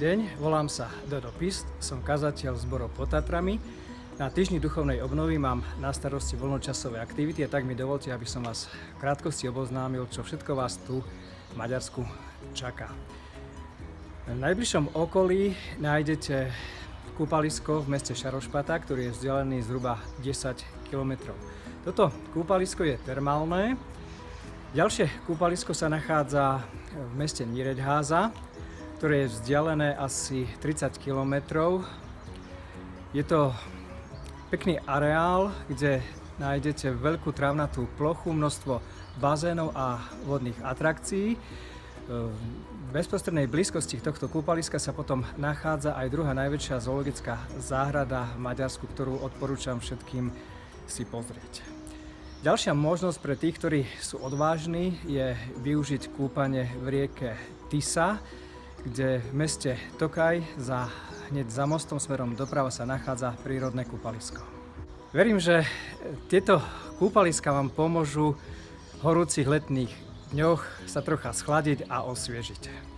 deň, volám sa Dodo Pist, som kazateľ zborov pod Tatrami. Na týždni duchovnej obnovy mám na starosti voľnočasové aktivity a tak mi dovolte, aby som vás v krátkosti oboznámil, čo všetko vás tu v Maďarsku čaká. V najbližšom okolí nájdete kúpalisko v meste Šarošpata, ktorý je vzdialený zhruba 10 km. Toto kúpalisko je termálne. Ďalšie kúpalisko sa nachádza v meste Nyíregyháza, ktoré je vzdialené asi 30 km. Je to pekný areál, kde nájdete veľkú trávnatú plochu, množstvo bazénov a vodných atrakcií. V bezprostrednej blízkosti tohto kúpaliska sa potom nachádza aj druhá najväčšia zoologická záhrada v Maďarsku, ktorú odporúčam všetkým si pozrieť. Ďalšia možnosť pre tých, ktorí sú odvážni, je využiť kúpanie v rieke Tisa, kde v meste Tokaj hneď za mostom smerom doprava sa nachádza prírodné kúpalisko. Verím, že tieto kúpaliska vám pomôžu v horúcich letných dňoch sa trocha schladiť a osviežiť.